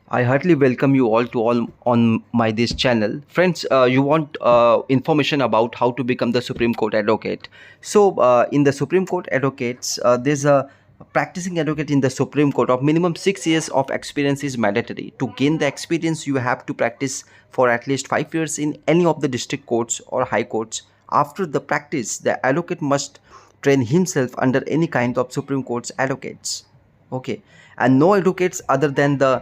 I heartily welcome you all on my this channel. Friends, you want information about how to become the Supreme Court advocate. So, in the Supreme Court advocates, there's a practicing advocate in the Supreme Court of minimum 6 years of experience is mandatory. To gain the experience, you have to practice for at least 5 years in any of the district courts or high courts. After the practice, the advocate must train himself under any kind of Supreme Court's advocates. Okay, and no advocates other than the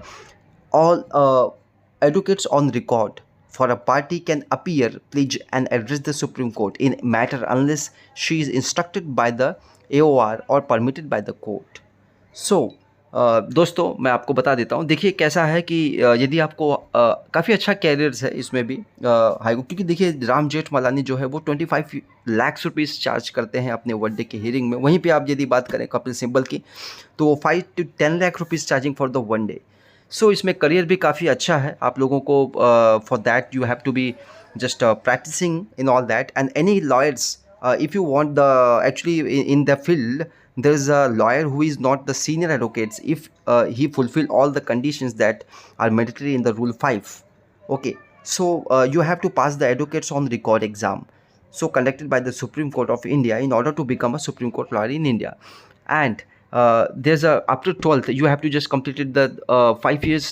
all advocates on record for a party can appear, pledge, and address the Supreme Court in matter unless she is instructed by the AOR or permitted by the court. So दोस्तों मैं आपको बता देता हूँ। देखिए कैसा है कि यदि आपको काफ़ी अच्छा कैरियर्स है इसमें भी हाई कोर्ट, क्योंकि देखिए राम जेठमलानी जो है वो 25 लाख रुपीस चार्ज करते हैं अपने वन डे के हियरिंग में। वहीं पे आप यदि बात करें कपिल सिब्बल की तो वो 5 to 10 lakh rupees charging for the one day. So इसमें करियर भी काफ़ी अच्छा है आप लोगों को। For that you have to be just practicing in all that, and any lawyers, if you want the actually in the field there is a lawyer who is not the senior advocates if he fulfill all the conditions that are mandatory in the rule 5. Okay, so you have to pass the advocates on record exam, so conducted by the Supreme Court of India in order to become a Supreme Court lawyer in India. And there's a after 12th you have to just completed the 5 years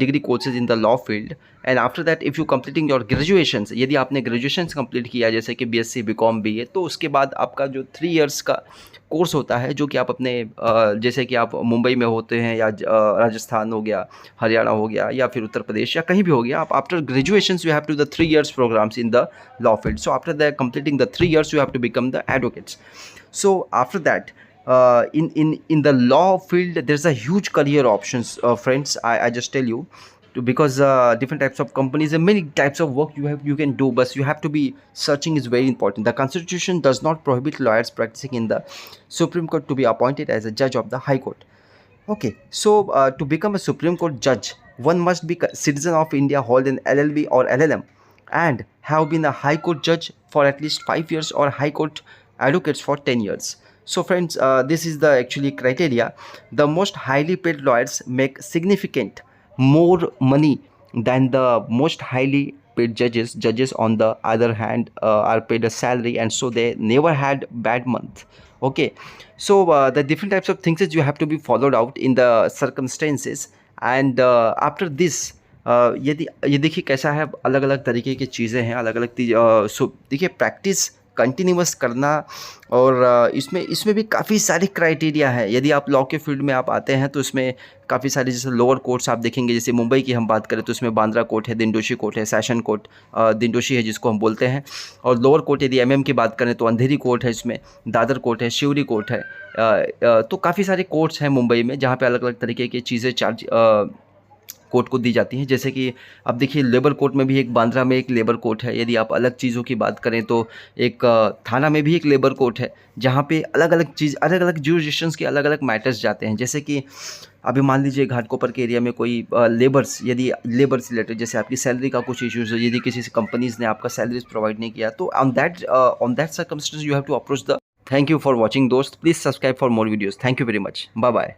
degree courses in the law field, and after that if you completing your graduations, यदि आपने graduations complete किया जैसे कि BSc BCom BA, तो उसके बाद आपका जो 3 years का कोर्स होता है जो कि आप अपने जैसे कि आप मुंबई में होते हैं या राजस्थान हो गया, हरियाणा हो गया, या फिर उत्तर प्रदेश या कहीं भी हो गया, आप after graduations you have to the 3 years programs in the law field. So after that completing the 3 years you have to become the advocates. So after that in the law field there's a huge career options, friends. I just tell you because different types of companies and many types of work you can do, but you have to be searching is very important. The constitution does not prohibit lawyers practicing in the Supreme Court to be appointed as a judge of the High Court. Okay, so to become a Supreme Court judge, one must be a citizen of India, hold an LLB or LLM, and have been a High Court judge for at least 5 years or High Court advocates for 10 years. So friends, this is the actually criteria. The most highly paid lawyers make significant more money than the most highly paid judges. Judges on the other hand are paid a salary, and so they never had bad month. Okay, so the different types of things that you have to be followed out in the circumstances, and after this यदि ये देखिए कैसा है, अलग अलग तरीके की चीज़ें हैं, अलग अलग देखिए प्रैक्टिस कंटिन्यूअस करना, और इसमें भी काफ़ी सारी क्राइटेरिया है। यदि आप लॉ के फील्ड में आप आते हैं तो इसमें काफ़ी सारी जैसे लोअर कोर्ट्स आप देखेंगे, जैसे मुंबई की हम बात करें तो इसमें बांद्रा कोर्ट है, दिंडोशी कोर्ट है, सेशन कोर्ट दिंडोशी है जिसको हम बोलते हैं, और लोअर कोर्ट यदि एमएम की बात करें तो अंधेरी कोर्ट है, इसमें दादर कोर्ट है, शिवरी कोर्ट है। तो काफ़ी सारे कोर्ट्स हैं मुंबई में जहाँ पे अलग अलग तरीके की चीज़ें चार्ज कोर्ट को दी जाती हैं। जैसे कि अब देखिए लेबर कोर्ट में भी एक बांद्रा में एक लेबर कोर्ट है। यदि आप अलग चीज़ों की बात करें तो एक थाना में भी एक लेबर कोर्ट है, जहाँ पे अलग अलग ज्यूरिसडिक्शंस के अलग अलग मैटर्स जाते हैं। जैसे कि अभी मान लीजिए घाटकोपर के एरिया में कोई लेबर्स, यदि लेबर से रिलेटेड जैसे आपकी सैलरी का कुछ इश्यूज़ है, यदि किसी कंपनीज़ ने आपका सैलरीज प्रोवाइड नहीं किया, तो on that circumstance you have to approach the. Thank you for watching दोस्त, please subscribe for more videos. Thank you very much, bye bye.